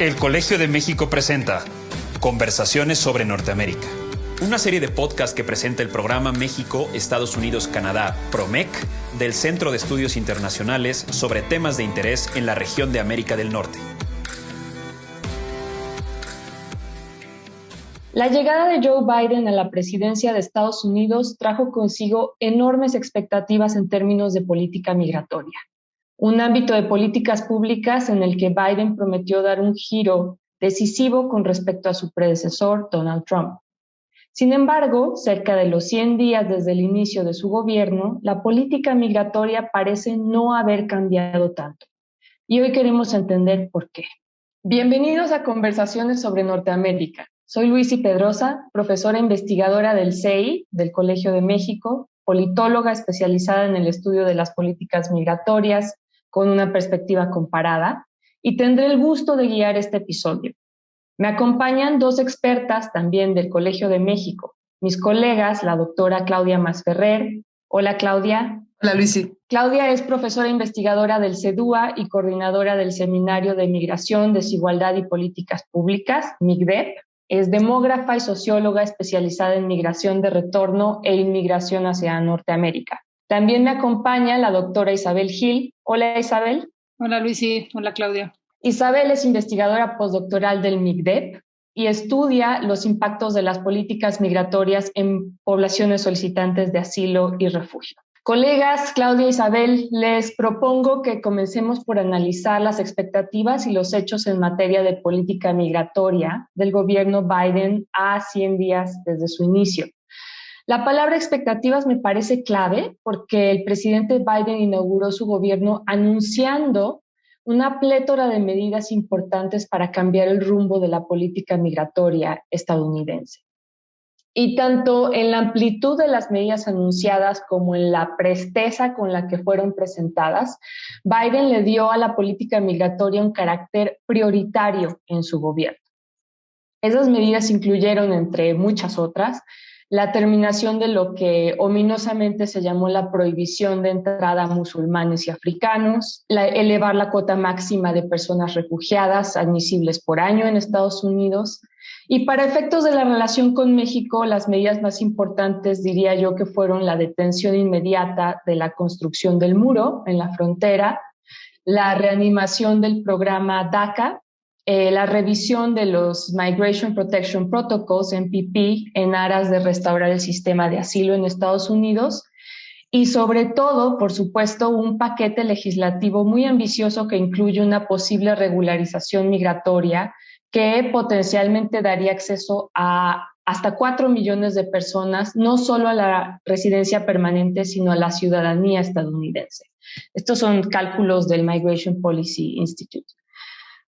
El Colegio de México presenta Conversaciones sobre Norteamérica, una serie de podcasts que presenta el programa México, Estados Unidos, Canadá, PROMEC, del Centro de Estudios Internacionales sobre temas de interés en la región de América del Norte. La llegada de Joe Biden a la presidencia de Estados Unidos trajo consigo enormes expectativas en términos de política migratoria, un ámbito de políticas públicas en el que Biden prometió dar un giro decisivo con respecto a su predecesor, Donald Trump. Sin embargo, cerca de los 100 días desde el inicio de su gobierno, la política migratoria parece no haber cambiado tanto. Y hoy queremos entender por qué. Bienvenidos a Conversaciones sobre Norteamérica. Soy Luisi Pedrosa, profesora investigadora del CEI, del Colegio de México, politóloga especializada en el estudio de las políticas migratorias con una perspectiva comparada, y tendré el gusto de guiar este episodio. Me acompañan dos expertas también del Colegio de México, mis colegas, la doctora Claudia Masferrer. Hola, Claudia. Hola, Luisi. Claudia es profesora investigadora del CEDUA y coordinadora del Seminario de Migración, Desigualdad y Políticas Públicas, MIGDEP. Es demógrafa y socióloga especializada en migración de retorno e inmigración hacia Norteamérica. También me acompaña la doctora Isabel Gil. Hola, Isabel. Hola, Luisi. Hola, Claudia. Isabel es investigadora postdoctoral del MIGDEP y estudia los impactos de las políticas migratorias en poblaciones solicitantes de asilo y refugio. Colegas, Claudia e Isabel, les propongo que comencemos por analizar las expectativas y los hechos en materia de política migratoria del gobierno Biden a 100 días desde su inicio. La palabra expectativas me parece clave porque el presidente Biden inauguró su gobierno anunciando una plétora de medidas importantes para cambiar el rumbo de la política migratoria estadounidense. Y tanto en la amplitud de las medidas anunciadas como en la presteza con la que fueron presentadas, Biden le dio a la política migratoria un carácter prioritario en su gobierno. Esas medidas incluyeron, entre muchas otras, la terminación de lo que ominosamente se llamó la prohibición de entrada a musulmanes y africanos, elevar la cuota máxima de personas refugiadas admisibles por año en Estados Unidos, y para efectos de la relación con México, las medidas más importantes diría yo que fueron la detención inmediata de la construcción del muro en la frontera, la reanimación del programa DACA, la revisión de los Migration Protection Protocols, MPP, en aras de restaurar el sistema de asilo en Estados Unidos y sobre todo, por supuesto, un paquete legislativo muy ambicioso que incluye una posible regularización migratoria que potencialmente daría acceso a hasta 4 millones de personas, no solo a la residencia permanente, sino a la ciudadanía estadounidense. Estos son cálculos del Migration Policy Institute.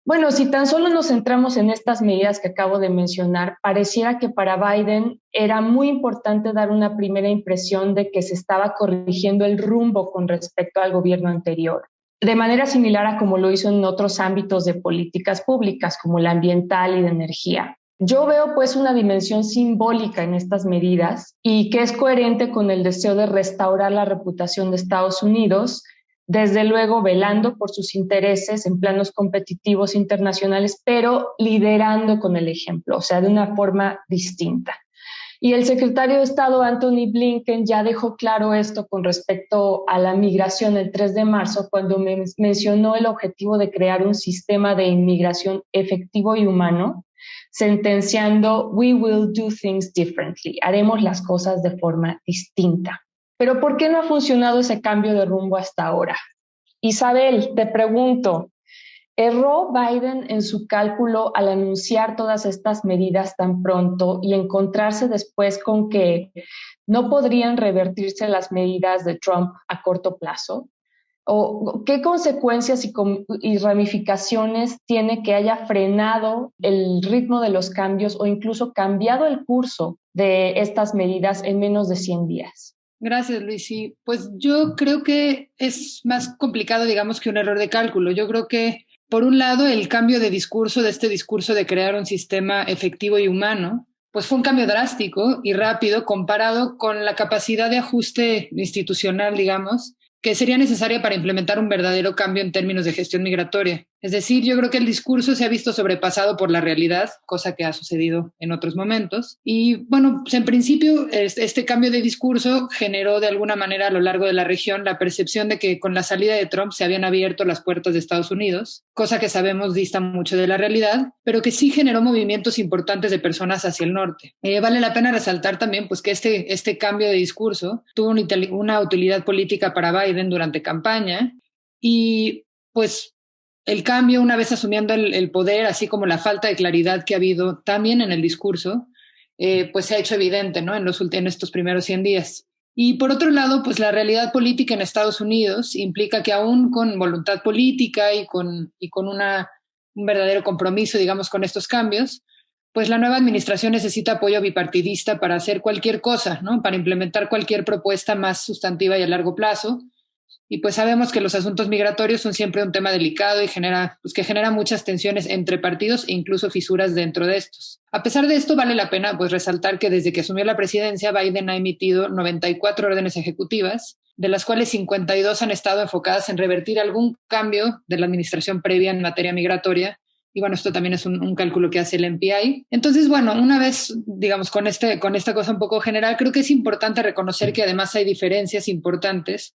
Bueno, si tan solo nos centramos en estas medidas que acabo de mencionar, pareciera que para Biden era muy importante dar una primera impresión de que se estaba corrigiendo el rumbo con respecto al gobierno anterior, de manera similar a como lo hizo en otros ámbitos de políticas públicas, como la ambiental y de energía. Yo veo pues una dimensión simbólica en estas medidas y que es coherente con el deseo de restaurar la reputación de Estados Unidos, desde luego velando por sus intereses en planos competitivos internacionales, pero liderando con el ejemplo, o sea, de una forma distinta. Y el secretario de Estado Antony Blinken ya dejó claro esto con respecto a la migración el 3 de marzo, cuando mencionó el objetivo de crear un sistema de inmigración efectivo y humano, sentenciando "We will do things differently", haremos las cosas de forma distinta. Pero ¿por qué no ha funcionado ese cambio de rumbo hasta ahora? Isabel, te pregunto, ¿erró Biden en su cálculo al anunciar todas estas medidas tan pronto y encontrarse después con que no podrían revertirse las medidas de Trump a corto plazo? ¿O qué consecuencias y ramificaciones tiene que haya frenado el ritmo de los cambios o incluso cambiado el curso de estas medidas en menos de 100 días? Gracias, Luisi. Pues yo creo que es más complicado, digamos, que un error de cálculo. Yo creo que, por un lado, el cambio de discurso, de este discurso de crear un sistema efectivo y humano, pues fue un cambio drástico y rápido comparado con la capacidad de ajuste institucional, digamos, que sería necesaria para implementar un verdadero cambio en términos de gestión migratoria. Es decir, yo creo que el discurso se ha visto sobrepasado por la realidad, cosa que ha sucedido en otros momentos. Y bueno, pues en principio este cambio de discurso generó de alguna manera a lo largo de la región la percepción de que con la salida de Trump se habían abierto las puertas de Estados Unidos, cosa que sabemos dista mucho de la realidad, pero que sí generó movimientos importantes de personas hacia el norte. Vale la pena resaltar también pues, que este cambio de discurso tuvo una utilidad política para Biden durante campaña y pues el cambio, una vez asumiendo el poder, así como la falta de claridad que ha habido también en el discurso, pues se ha hecho evidente, ¿no? En estos primeros 100 días. Y por otro lado, pues la realidad política en Estados Unidos implica que aún con voluntad política y con un verdadero compromiso, digamos, con estos cambios, pues la nueva administración necesita apoyo bipartidista para hacer cualquier cosa, ¿no? Para implementar cualquier propuesta más sustantiva y a largo plazo. Y pues sabemos que los asuntos migratorios son siempre un tema delicado y que genera muchas tensiones entre partidos e incluso fisuras dentro de estos. A pesar de esto, vale la pena pues resaltar que desde que asumió la presidencia, Biden ha emitido 94 órdenes ejecutivas, de las cuales 52 han estado enfocadas en revertir algún cambio de la administración previa en materia migratoria. Y bueno, esto también es un cálculo que hace el NPI. Entonces, bueno, una vez, digamos, con esta cosa un poco general, creo que es importante reconocer que además hay diferencias importantes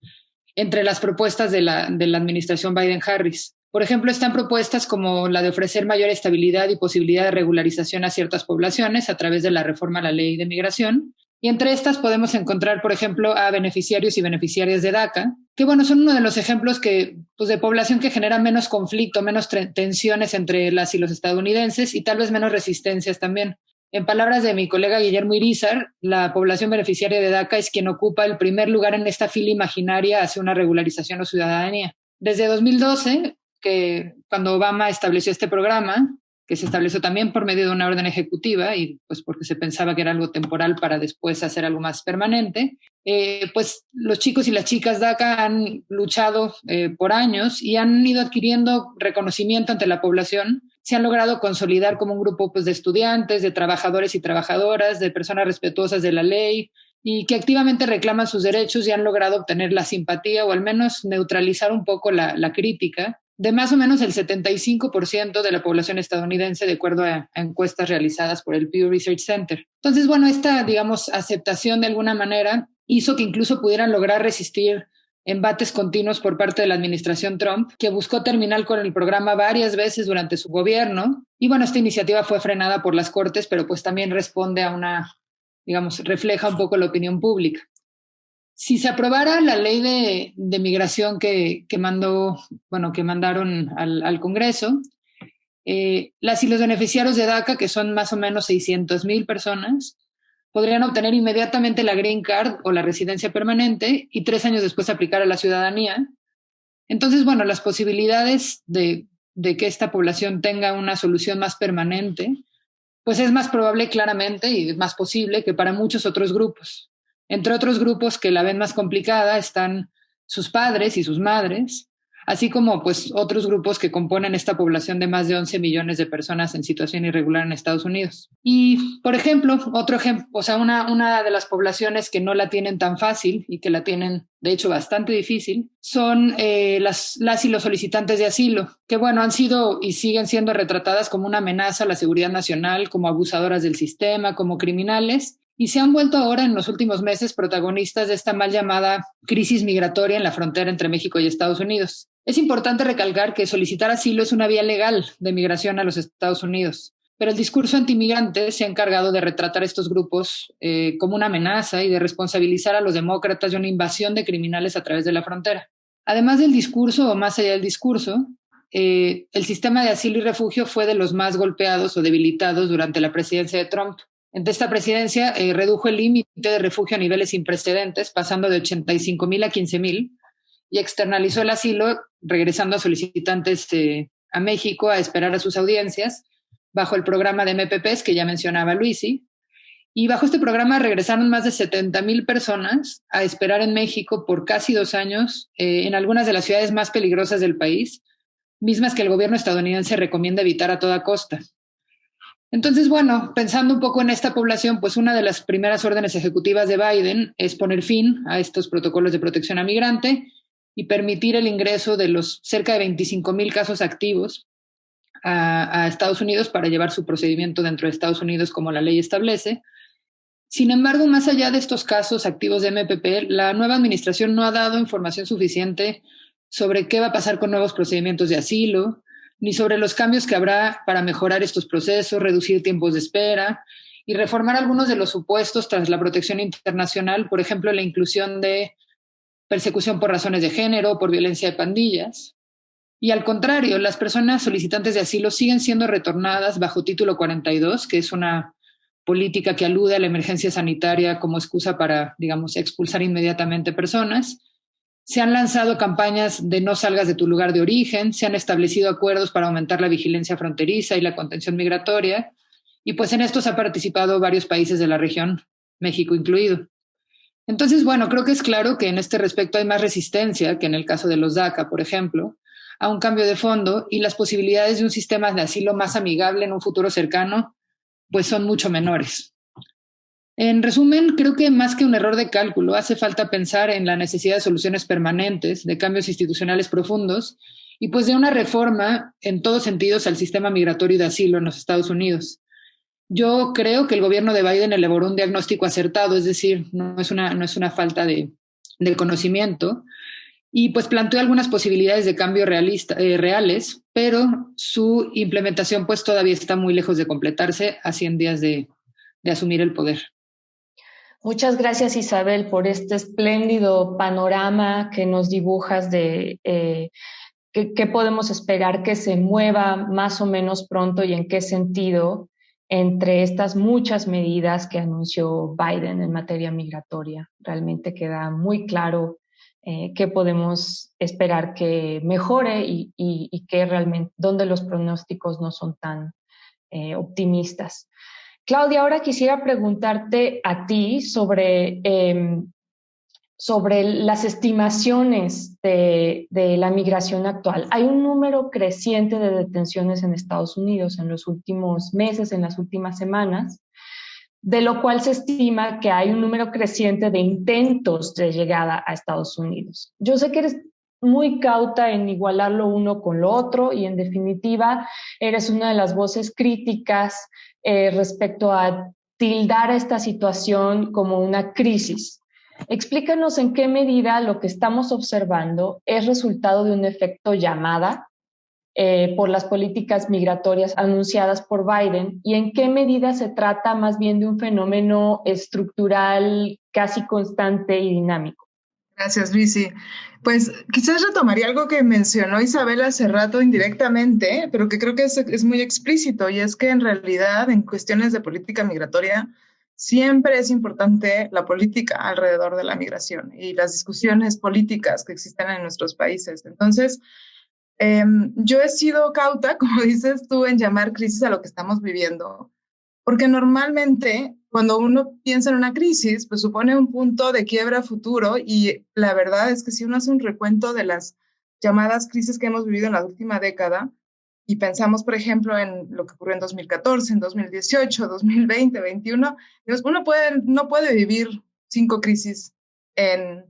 entre las propuestas de la administración Biden-Harris. Por ejemplo, están propuestas como la de ofrecer mayor estabilidad y posibilidad de regularización a ciertas poblaciones a través de la reforma a la ley de migración. Y entre estas podemos encontrar, por ejemplo, a beneficiarios y beneficiarias de DACA, que bueno, son uno de los ejemplos pues de población que genera menos conflicto, menos tensiones entre las y los estadounidenses y tal vez menos resistencias también. En palabras de mi colega Guillermo Irizar, la población beneficiaria de DACA es quien ocupa el primer lugar en esta fila imaginaria hacia una regularización o ciudadanía. Desde 2012, que cuando Obama estableció este programa, que se estableció también por medio de una orden ejecutiva y pues porque se pensaba que era algo temporal para después hacer algo más permanente, pues los chicos y las chicas DACA han luchado por años y han ido adquiriendo reconocimiento ante la población. Se han logrado consolidar como un grupo pues, de estudiantes, de trabajadores y trabajadoras, de personas respetuosas de la ley y que activamente reclaman sus derechos y han logrado obtener la simpatía o al menos neutralizar un poco la crítica de más o menos el 75% de la población estadounidense, de acuerdo a encuestas realizadas por el Pew Research Center. Entonces, bueno, esta, digamos, aceptación de alguna manera hizo que incluso pudieran lograr resistir embates continuos por parte de la administración Trump, que buscó terminar con el programa varias veces durante su gobierno. Y bueno, esta iniciativa fue frenada por las Cortes, pero pues también responde a refleja un poco la opinión pública. Si se aprobara la ley de migración que mandaron al Congreso, las y los beneficiarios de DACA, que son más o menos 600,000 personas, podrían obtener inmediatamente la Green Card o la residencia permanente y 3 años después aplicar a la ciudadanía. Entonces, bueno, las posibilidades de que esta población tenga una solución más permanente, pues es más probable claramente y más posible que para muchos otros grupos. Entre otros grupos que la ven más complicada están sus padres y sus madres, así como pues otros grupos que componen esta población de más de 11 millones de personas en situación irregular en Estados Unidos. Y, por ejemplo, una de las poblaciones que no la tienen tan fácil y que la tienen, de hecho, bastante difícil, son las y los solicitantes de asilo, que, bueno, han sido y siguen siendo retratadas como una amenaza a la seguridad nacional, como abusadoras del sistema, como criminales, y se han vuelto ahora en los últimos meses protagonistas de esta mal llamada crisis migratoria en la frontera entre México y Estados Unidos. Es importante recalcar que solicitar asilo es una vía legal de migración a los Estados Unidos, pero el discurso antimigrante se ha encargado de retratar estos grupos como una amenaza y de responsabilizar a los demócratas de una invasión de criminales a través de la frontera. Además del discurso o más allá del discurso, el sistema de asilo y refugio fue de los más golpeados o debilitados durante la presidencia de Trump. En esta presidencia redujo el límite de refugio a niveles sin precedentes, pasando de 85,000 a 15,000, y externalizó el asilo, regresando a solicitantes a México a esperar a sus audiencias, bajo el programa de MPPs que ya mencionaba Luisi. Y bajo este programa regresaron más de 70,000 personas a esperar en México por casi 2 años, en algunas de las ciudades más peligrosas del país, mismas que el gobierno estadounidense recomienda evitar a toda costa. Entonces, bueno, pensando un poco en esta población, pues una de las primeras órdenes ejecutivas de Biden es poner fin a estos protocolos de protección a migrante y permitir el ingreso de los cerca de 25,000 casos activos a Estados Unidos para llevar su procedimiento dentro de Estados Unidos como la ley establece. Sin embargo, más allá de estos casos activos de MPP, la nueva administración no ha dado información suficiente sobre qué va a pasar con nuevos procedimientos de asilo, ni sobre los cambios que habrá para mejorar estos procesos, reducir tiempos de espera y reformar algunos de los supuestos tras la protección internacional, por ejemplo, la inclusión de persecución por razones de género, por violencia de pandillas. Y al contrario, las personas solicitantes de asilo siguen siendo retornadas bajo Título 42, que es una política que alude a la emergencia sanitaria como excusa para, digamos, expulsar inmediatamente personas. Se han lanzado campañas de no salgas de tu lugar de origen, se han establecido acuerdos para aumentar la vigilancia fronteriza y la contención migratoria, y pues en estos ha participado varios países de la región, México incluido. Entonces, bueno, creo que es claro que en este respecto hay más resistencia que en el caso de los DACA, por ejemplo, a un cambio de fondo, y las posibilidades de un sistema de asilo más amigable en un futuro cercano pues son mucho menores. En resumen, creo que más que un error de cálculo, hace falta pensar en la necesidad de soluciones permanentes, de cambios institucionales profundos y pues de una reforma en todos sentidos al sistema migratorio y de asilo en los Estados Unidos. Yo creo que el gobierno de Biden elaboró un diagnóstico acertado, es decir, no es una falta de conocimiento, y pues planteó algunas posibilidades de cambio reales, pero su implementación pues todavía está muy lejos de completarse a 100 días de asumir el poder. Muchas gracias, Isabel, por este espléndido panorama que nos dibujas de qué podemos esperar que se mueva más o menos pronto y en qué sentido entre estas muchas medidas que anunció Biden en materia migratoria. Realmente queda muy claro qué podemos esperar que mejore y que realmente, donde los pronósticos no son tan optimistas. Claudia, ahora quisiera preguntarte a ti sobre las estimaciones de la migración actual. Hay un número creciente de detenciones en Estados Unidos en los últimos meses, en las últimas semanas, de lo cual se estima que hay un número creciente de intentos de llegada a Estados Unidos. Yo sé que eres muy cauta en igualar lo uno con lo otro y en definitiva eres una de las voces críticas respecto a tildar a esta situación como una crisis. Explícanos en qué medida lo que estamos observando es resultado de un efecto llamada por las políticas migratorias anunciadas por Biden y en qué medida se trata más bien de un fenómeno estructural casi constante y dinámico. Gracias, Luisi. Pues quizás retomaría algo que mencionó Isabel hace rato indirectamente, pero que creo que es muy explícito, y es que en realidad en cuestiones de política migratoria siempre es importante la política alrededor de la migración y las discusiones políticas que existen en nuestros países. Entonces, yo he sido cauta, como dices tú, en llamar crisis a lo que estamos viviendo, porque normalmente cuando uno piensa en una crisis, pues supone un punto de quiebra futuro, y la verdad es que si uno hace un recuento de las llamadas crisis que hemos vivido en la última década y pensamos, por ejemplo, en lo que ocurrió en 2014, en 2018, 2020, 2021, uno no puede vivir 5 crisis en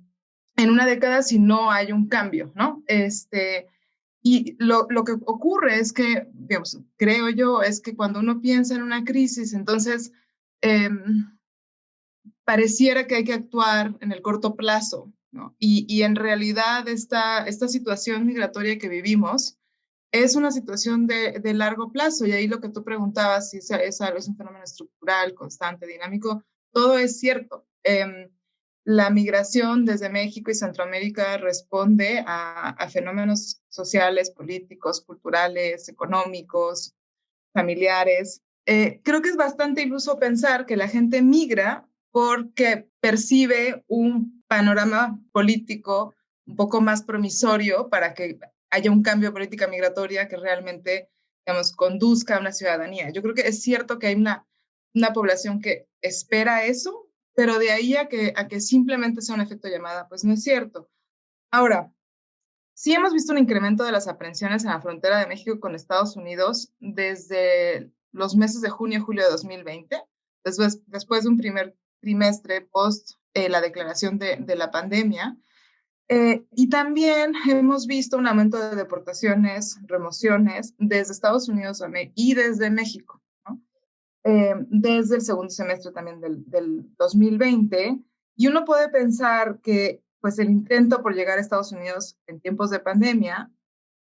una década si no hay un cambio, ¿no? Y lo que ocurre es que, digamos, creo yo, es que cuando uno piensa en una crisis, entonces pareciera que hay que actuar en el corto plazo, ¿no? Y en realidad esta situación migratoria que vivimos es una situación de largo plazo, y ahí lo que tú preguntabas, si es un fenómeno estructural, constante, dinámico, todo es cierto. La migración desde México y Centroamérica responde a fenómenos sociales, políticos, culturales, económicos, familiares. Creo que es bastante iluso pensar que la gente migra porque percibe un panorama político un poco más promisorio para que haya un cambio de política migratoria que realmente, digamos, conduzca a una ciudadanía. Yo creo que es cierto que hay una población que espera eso, pero de ahí a que simplemente sea un efecto llamada, pues no es cierto. Ahora, sí hemos visto un incremento de las aprehensiones en la frontera de México con Estados Unidos desde los meses de junio y julio de 2020, después de un primer trimestre post la declaración de la pandemia. Y también hemos visto un aumento de deportaciones, remociones desde Estados Unidos y desde México, ¿no? Desde el segundo semestre también del 2020. Y uno puede pensar que pues, el intento por llegar a Estados Unidos en tiempos de pandemia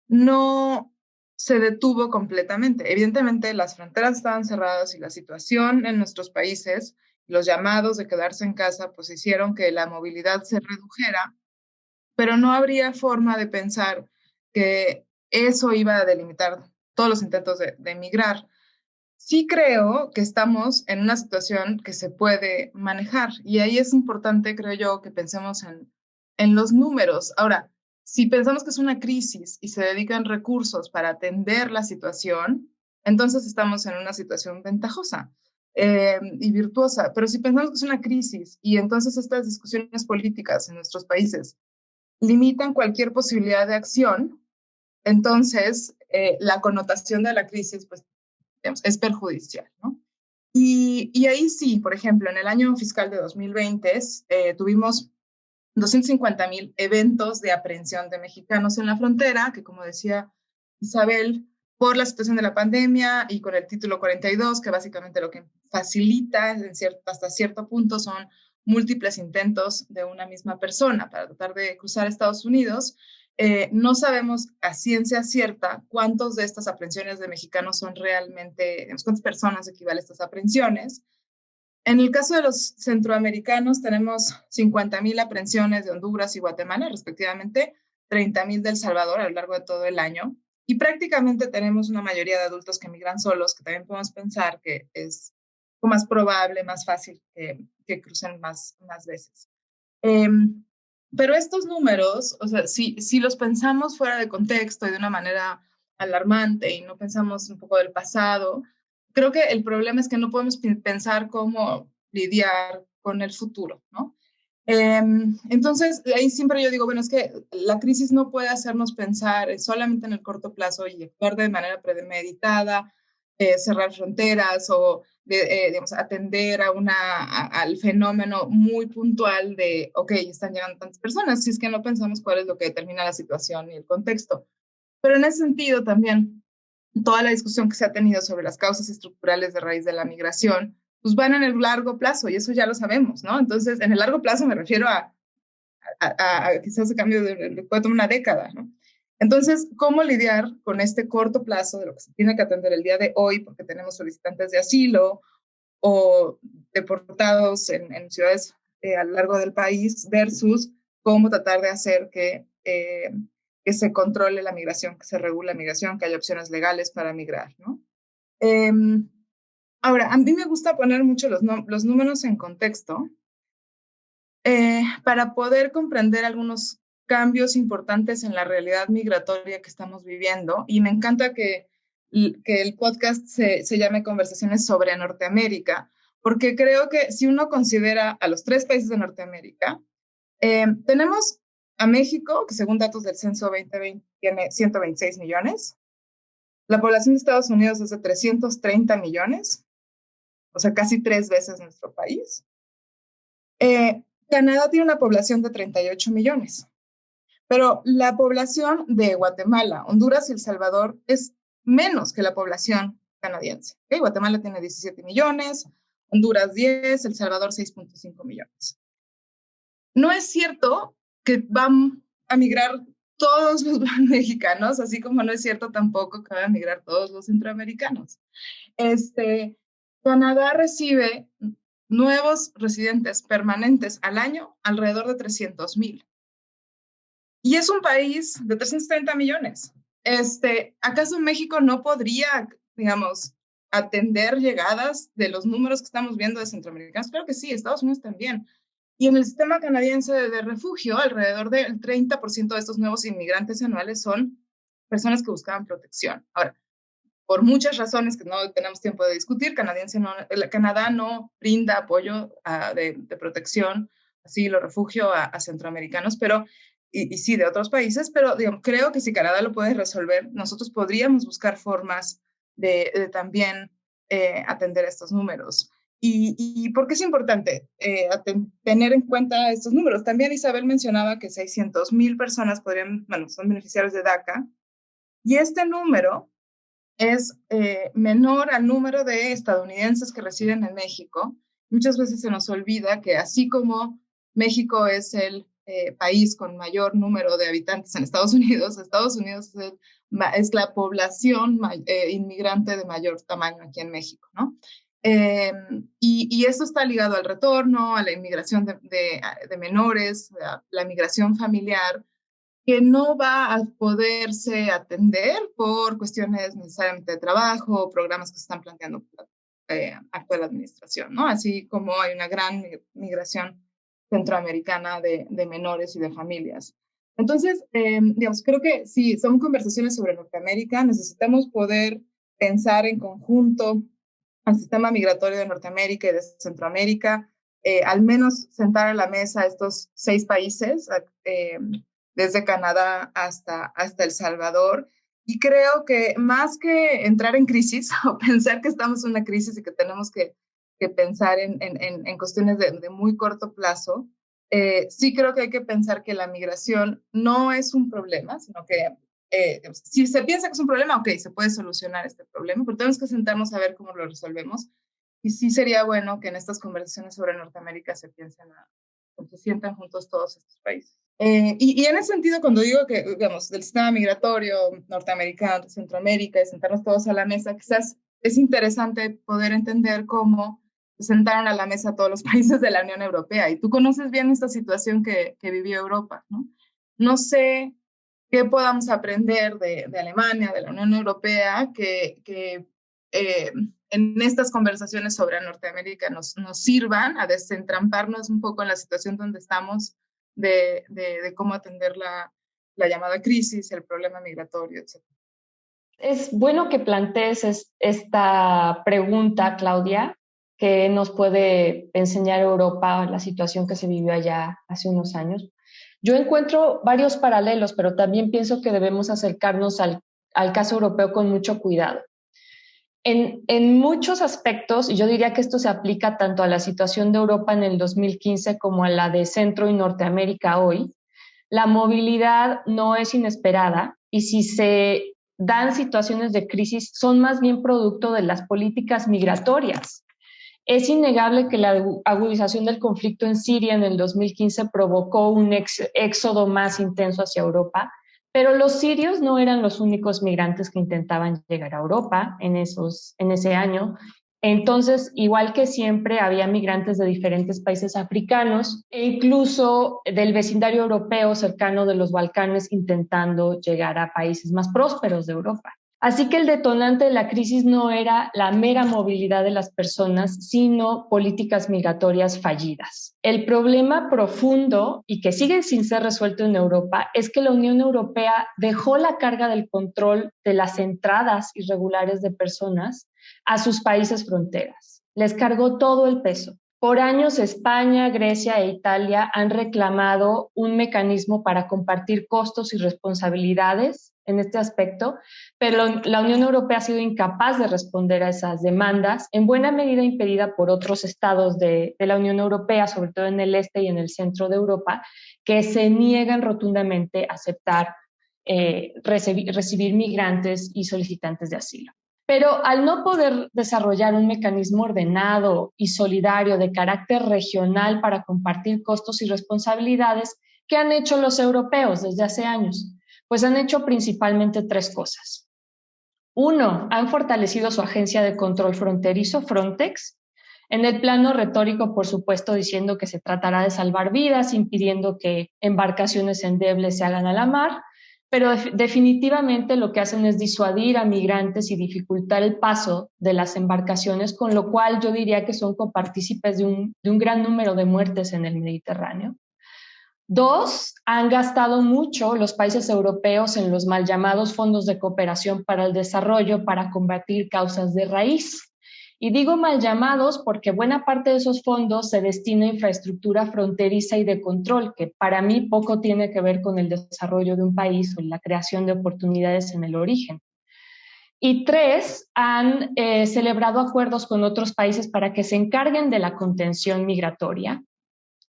no se detuvo completamente. Evidentemente, las fronteras estaban cerradas y la situación en nuestros países, los llamados de quedarse en casa, pues hicieron que la movilidad se redujera, pero no habría forma de pensar que eso iba a delimitar todos los intentos de emigrar. Sí creo que estamos en una situación que se puede manejar y ahí es importante, creo yo, que pensemos en los números. Ahora, si pensamos que es una crisis y se dedican recursos para atender la situación, entonces estamos en una situación ventajosa y virtuosa. Pero si pensamos que es una crisis y entonces estas discusiones políticas en nuestros países limitan cualquier posibilidad de acción, entonces la connotación de la crisis pues, digamos, es perjudicial, ¿no? Y ahí sí, por ejemplo, en el año fiscal de 2020 tuvimos 250,000 eventos de aprehensión de mexicanos en la frontera, que como decía Isabel, por la situación de la pandemia y con el título 42, que básicamente lo que facilita hasta cierto punto son múltiples intentos de una misma persona para tratar de cruzar Estados Unidos. No sabemos a ciencia cierta cuántos de estas aprehensiones de mexicanos son realmente, cuántas personas equivalen a estas aprehensiones. En el caso de los centroamericanos, tenemos 50,000 aprehensiones de Honduras y Guatemala, respectivamente, 30,000 de El Salvador a lo largo de todo el año. Y prácticamente tenemos una mayoría de adultos que migran solos, que también podemos pensar que es más probable, más fácil que crucen más veces. Pero estos números, o sea, si los pensamos fuera de contexto y de una manera alarmante y no pensamos un poco del pasado, creo que el problema es que no podemos pensar cómo lidiar con el futuro, ¿no? Entonces, ahí siempre yo digo, bueno, es que la crisis no puede hacernos pensar solamente en el corto plazo y actuar de manera premeditada, cerrar fronteras o digamos, atender al fenómeno muy puntual de, ok, están llegando tantas personas, si es que no pensamos cuál es lo que determina la situación y el contexto. Pero en ese sentido también, toda la discusión que se ha tenido sobre las causas estructurales de raíz de la migración, pues van en el largo plazo y eso ya lo sabemos, ¿no? Entonces, en el largo plazo me refiero a quizás ese cambio puede tomar una década, ¿no? Entonces, ¿cómo lidiar con este corto plazo de lo que se tiene que atender el día de hoy porque tenemos solicitantes de asilo o deportados en ciudades a lo largo del país versus cómo tratar de hacer que se controle la migración, que se regule la migración, que haya opciones legales para migrar, ¿no? Ahora, a mí me gusta poner mucho los números en contexto para poder comprender algunos cambios importantes en la realidad migratoria que estamos viviendo. Y me encanta que el podcast se llame Conversaciones sobre Norteamérica, porque creo que si uno considera a los 3 países de Norteamérica, tenemos a México, que según datos del censo 2020 tiene 126 millones. La población de Estados Unidos es de 330 millones, o sea, casi 3 veces nuestro país. Canadá tiene una población de 38 millones, pero la población de Guatemala, Honduras y El Salvador es menos que la población canadiense. ¿Okay? Guatemala tiene 17 millones, Honduras 10, El Salvador 6.5 millones. No es cierto que van a migrar todos los mexicanos, así como no es cierto tampoco que van a migrar todos los centroamericanos. Canadá recibe nuevos residentes permanentes al año, alrededor de 300,000. Y es un país de 330 millones. ¿Acaso México no podría, digamos, atender llegadas de los números que estamos viendo de centroamericanos? Claro que sí, Estados Unidos también. Y en el sistema canadiense de refugio, alrededor del 30% de estos nuevos inmigrantes anuales son personas que buscaban protección. Ahora, por muchas razones que no tenemos tiempo de discutir, Canadá no brinda apoyo de protección, asilo, refugio a centroamericanos, pero, y sí, de otros países, pero digamos, creo que si Canadá lo puede resolver, nosotros podríamos buscar formas de también atender estos números. ¿Y por qué es importante tener en cuenta estos números? También Isabel mencionaba que 600,000 personas son beneficiarios de DACA, y este número es menor al número de estadounidenses que residen en México. Muchas veces se nos olvida que así como México es el país con mayor número de habitantes en Estados Unidos es la población inmigrante de mayor tamaño aquí en México, ¿no? Y esto está ligado al retorno, a la inmigración de menores, a la migración familiar, que no va a poderse atender por cuestiones necesariamente de trabajo o programas que se están planteando por la actual administración, ¿no? Así como hay una gran migración centroamericana de menores y de familias. Entonces, digamos, creo que sí, son conversaciones sobre Norteamérica. Necesitamos poder pensar en conjunto al sistema migratorio de Norteamérica y de Centroamérica, al menos sentar a la mesa estos 6 países, desde Canadá hasta El Salvador. Y creo que más que entrar en crisis o pensar que estamos en una crisis y que tenemos que pensar en cuestiones de muy corto plazo, sí creo que hay que pensar que la migración no es un problema, sino que si se piensa que es un problema, ok, se puede solucionar este problema, pero tenemos que sentarnos a ver cómo lo resolvemos. Y sí sería bueno que en estas conversaciones sobre Norteamérica se sientan juntos todos estos países. Y en ese sentido, cuando digo que, digamos, del sistema migratorio norteamericano, de Centroamérica, y sentarnos todos a la mesa, quizás es interesante poder entender cómo se sentaron a la mesa todos los países de la Unión Europea. Y tú conoces bien esta situación que vivió Europa, ¿no? No sé qué podamos aprender de Alemania, de la Unión Europea, que en estas conversaciones sobre Norteamérica nos sirvan a desentramparnos un poco en la situación donde estamos, de cómo atender la llamada crisis, el problema migratorio, etc. Es bueno que plantees esta pregunta, Claudia, que nos puede enseñar Europa la situación que se vivió allá hace unos años. Yo encuentro varios paralelos, pero también pienso que debemos acercarnos al caso europeo con mucho cuidado. En muchos aspectos, y yo diría que esto se aplica tanto a la situación de Europa en el 2015 como a la de Centro y Norteamérica hoy, la movilidad no es inesperada y si se dan situaciones de crisis son más bien producto de las políticas migratorias. Es innegable que la agudización del conflicto en Siria en el 2015 provocó un éxodo más intenso hacia Europa, pero los sirios no eran los únicos migrantes que intentaban llegar a Europa en ese año. Entonces, igual que siempre, había migrantes de diferentes países africanos e incluso del vecindario europeo cercano de los Balcanes intentando llegar a países más prósperos de Europa. Así que el detonante de la crisis no era la mera movilidad de las personas, sino políticas migratorias fallidas. El problema profundo y que sigue sin ser resuelto en Europa es que la Unión Europea dejó la carga del control de las entradas irregulares de personas a sus países fronteras. Les cargó todo el peso. Por años, España, Grecia e Italia han reclamado un mecanismo para compartir costos y responsabilidades en este aspecto, pero la Unión Europea ha sido incapaz de responder a esas demandas, en buena medida impedida por otros estados de la Unión Europea, sobre todo en el este y en el centro de Europa, que se niegan rotundamente a aceptar recibir migrantes y solicitantes de asilo. Pero al no poder desarrollar un mecanismo ordenado y solidario de carácter regional para compartir costos y responsabilidades, ¿qué han hecho los europeos desde hace años? Pues han hecho principalmente 3 cosas. 1, han fortalecido su agencia de control fronterizo, Frontex, en el plano retórico, por supuesto, diciendo que se tratará de salvar vidas, impidiendo que embarcaciones endebles se hagan a la mar, pero definitivamente lo que hacen es disuadir a migrantes y dificultar el paso de las embarcaciones, con lo cual yo diría que son copartícipes de un gran número de muertes en el Mediterráneo. 2, han gastado mucho los países europeos en los mal llamados fondos de cooperación para el desarrollo para combatir causas de raíz. Y digo mal llamados porque buena parte de esos fondos se destina a infraestructura fronteriza y de control, que para mí poco tiene que ver con el desarrollo de un país o la creación de oportunidades en el origen. Y 3, han celebrado acuerdos con otros países para que se encarguen de la contención migratoria,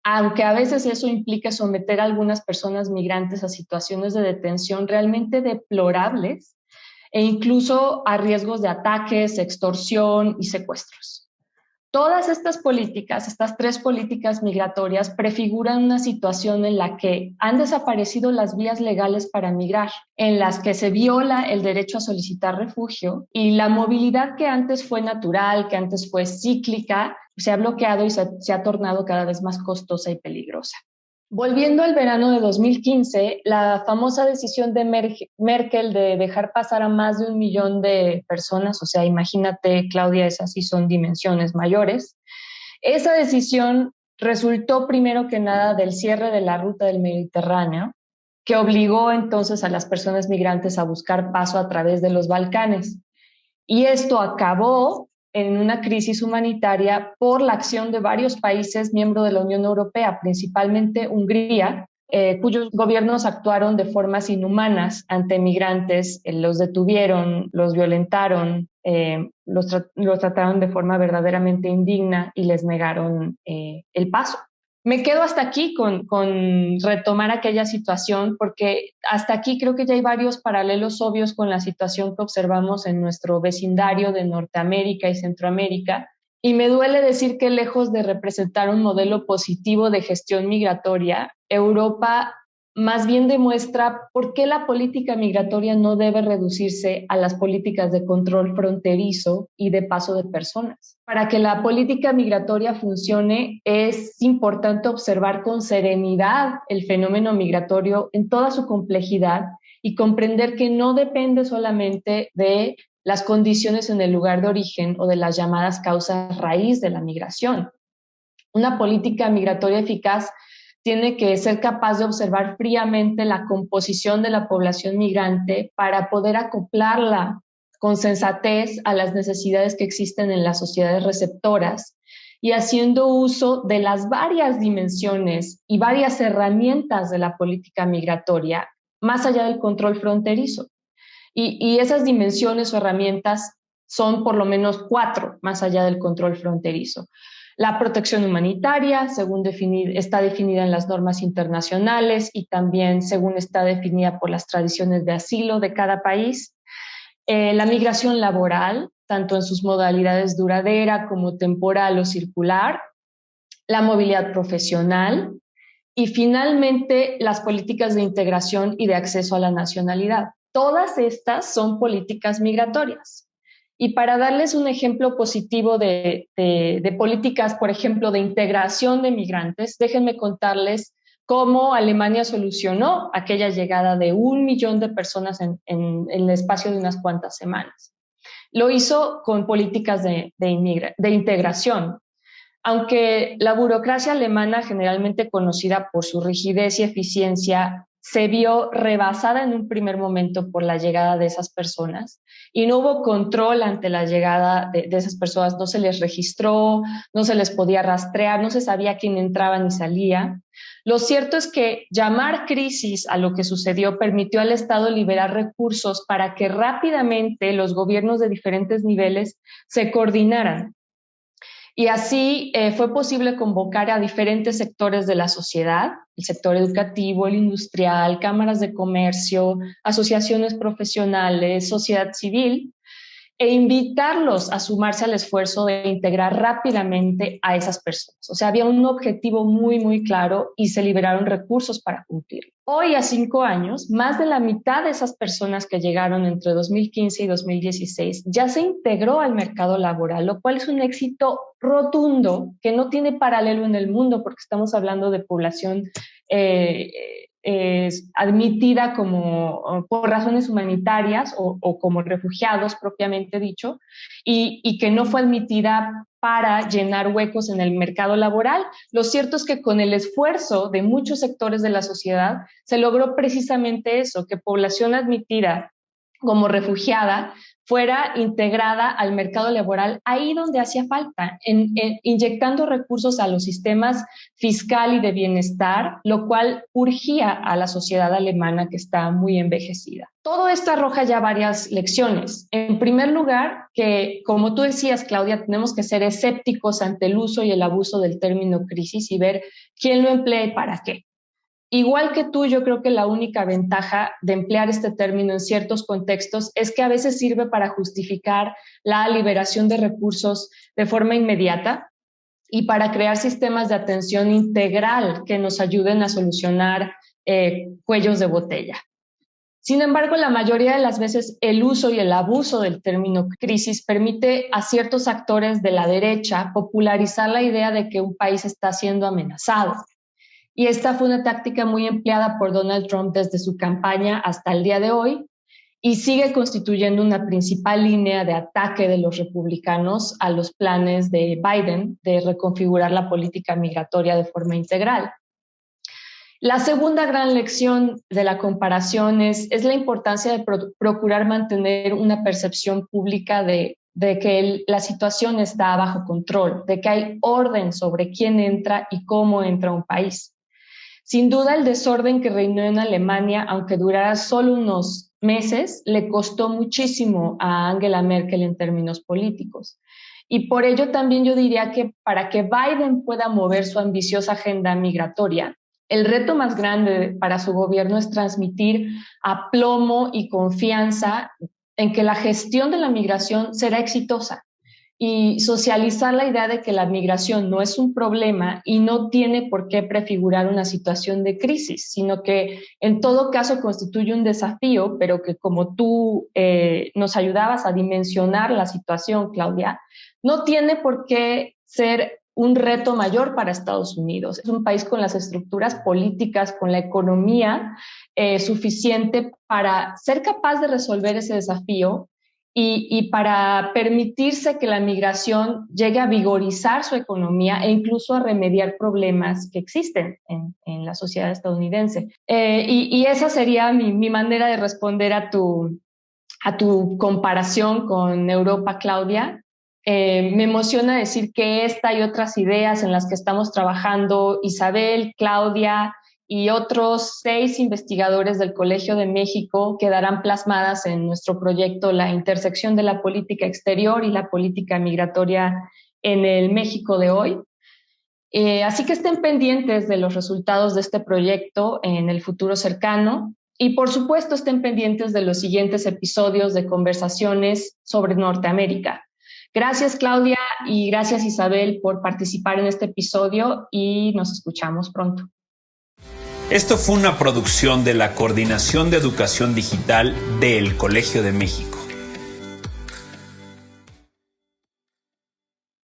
aunque a veces eso implica someter a algunas personas migrantes a situaciones de detención realmente deplorables e incluso a riesgos de ataques, extorsión y secuestros. Todas estas políticas, estas 3 políticas migratorias, prefiguran una situación en la que han desaparecido las vías legales para migrar, en las que se viola el derecho a solicitar refugio y la movilidad que antes fue natural, que antes fue cíclica, se ha bloqueado y se ha tornado cada vez más costosa y peligrosa. Volviendo al verano de 2015, la famosa decisión de Merkel de dejar pasar a más de 1 millón de personas, o sea, imagínate, Claudia, esas sí son dimensiones mayores. Esa decisión resultó primero que nada del cierre de la ruta del Mediterráneo, que obligó entonces a las personas migrantes a buscar paso a través de los Balcanes. Y esto acabó en una crisis humanitaria por la acción de varios países miembros de la Unión Europea, principalmente Hungría, cuyos gobiernos actuaron de formas inhumanas ante migrantes, los detuvieron, los violentaron, los trataron de forma verdaderamente indigna y les negaron el paso. Me quedo hasta aquí con retomar aquella situación, porque hasta aquí creo que ya hay varios paralelos obvios con la situación que observamos en nuestro vecindario de Norteamérica y Centroamérica. Y me duele decir que lejos de representar un modelo positivo de gestión migratoria, Europa más bien demuestra por qué la política migratoria no debe reducirse a las políticas de control fronterizo y de paso de personas. Para que la política migratoria funcione, es importante observar con serenidad el fenómeno migratorio en toda su complejidad y comprender que no depende solamente de las condiciones en el lugar de origen o de las llamadas causas raíz de la migración. Una política migratoria eficaz tiene que ser capaz de observar fríamente la composición de la población migrante para poder acoplarla con sensatez a las necesidades que existen en las sociedades receptoras y haciendo uso de las varias dimensiones y varias herramientas de la política migratoria, más allá del control fronterizo. Y esas dimensiones o herramientas son por lo menos 4, más allá del control fronterizo. La protección humanitaria, según está definida en las normas internacionales y también según está definida por las tradiciones de asilo de cada país. La migración laboral, tanto en sus modalidades duradera como temporal o circular. La movilidad profesional. Y finalmente, las políticas de integración y de acceso a la nacionalidad. Todas estas son políticas migratorias. Y para darles un ejemplo positivo de políticas, por ejemplo, de integración de migrantes, déjenme contarles cómo Alemania solucionó aquella llegada de 1 millón de personas en el espacio de unas cuantas semanas. Lo hizo con políticas de integración. Aunque la burocracia alemana, generalmente conocida por su rigidez y eficiencia, se vio rebasada en un primer momento por la llegada de esas personas y no hubo control ante la llegada de esas personas, no se les registró, no se les podía rastrear, no se sabía quién entraba ni salía. Lo cierto es que llamar crisis a lo que sucedió permitió al Estado liberar recursos para que rápidamente los gobiernos de diferentes niveles se coordinaran. Y así fue posible convocar a diferentes sectores de la sociedad, el sector educativo, el industrial, cámaras de comercio, asociaciones profesionales, sociedad civil, e invitarlos a sumarse al esfuerzo de integrar rápidamente a esas personas. O sea, había un objetivo muy, muy claro y se liberaron recursos para cumplirlo. Hoy, a 5 años, más de la mitad de esas personas que llegaron entre 2015 y 2016 ya se integró al mercado laboral, lo cual es un éxito rotundo que no tiene paralelo en el mundo porque estamos hablando de población admitida como por razones humanitarias o como refugiados propiamente dicho y que no fue admitida para llenar huecos en el mercado laboral. Lo cierto es que con el esfuerzo de muchos sectores de la sociedad se logró precisamente eso, que población admitida como refugiada fuera integrada al mercado laboral ahí donde hacía falta, inyectando recursos a los sistemas fiscal y de bienestar, lo cual urgía a la sociedad alemana que está muy envejecida. Todo esto arroja ya varias lecciones. En primer lugar, que como tú decías, Claudia, tenemos que ser escépticos ante el uso y el abuso del término crisis y ver quién lo emplea y para qué. Igual que tú, yo creo que la única ventaja de emplear este término en ciertos contextos es que a veces sirve para justificar la liberación de recursos de forma inmediata y para crear sistemas de atención integral que nos ayuden a solucionar cuellos de botella. Sin embargo, la mayoría de las veces el uso y el abuso del término crisis permite a ciertos actores de la derecha popularizar la idea de que un país está siendo amenazado. Y esta fue una táctica muy empleada por Donald Trump desde su campaña hasta el día de hoy y sigue constituyendo una principal línea de ataque de los republicanos a los planes de Biden de reconfigurar la política migratoria de forma integral. La segunda gran lección de la comparación es la importancia de procurar mantener una percepción pública de que la situación está bajo control, de que hay orden sobre quién entra y cómo entra a un país. Sin duda, el desorden que reinó en Alemania, aunque durara solo unos meses, le costó muchísimo a Angela Merkel en términos políticos. Y por ello también yo diría que para que Biden pueda mover su ambiciosa agenda migratoria, el reto más grande para su gobierno es transmitir aplomo y confianza en que la gestión de la migración será exitosa y socializar la idea de que la migración no es un problema y no tiene por qué prefigurar una situación de crisis, sino que en todo caso constituye un desafío, pero que como tú nos ayudabas a dimensionar la situación, Claudia, no tiene por qué ser un reto mayor para Estados Unidos. Es un país con las estructuras políticas, con la economía suficiente para ser capaz de resolver ese desafío y para permitirse que la migración llegue a vigorizar su economía e incluso a remediar problemas que existen en la sociedad estadounidense. Y esa sería mi manera de responder a tu comparación con Europa, Claudia. Me emociona decir que esta y otras ideas en las que estamos trabajando Isabel, Claudia y otros 6 investigadores del Colegio de México quedarán plasmadas en nuestro proyecto La intersección de la política exterior y la política migratoria en el México de hoy. Así que estén pendientes de los resultados de este proyecto en el futuro cercano y por supuesto estén pendientes de los siguientes episodios de conversaciones sobre Norteamérica. Gracias, Claudia, y gracias, Isabel, por participar en este episodio y nos escuchamos pronto. Esto fue una producción de la Coordinación de Educación Digital del Colegio de México.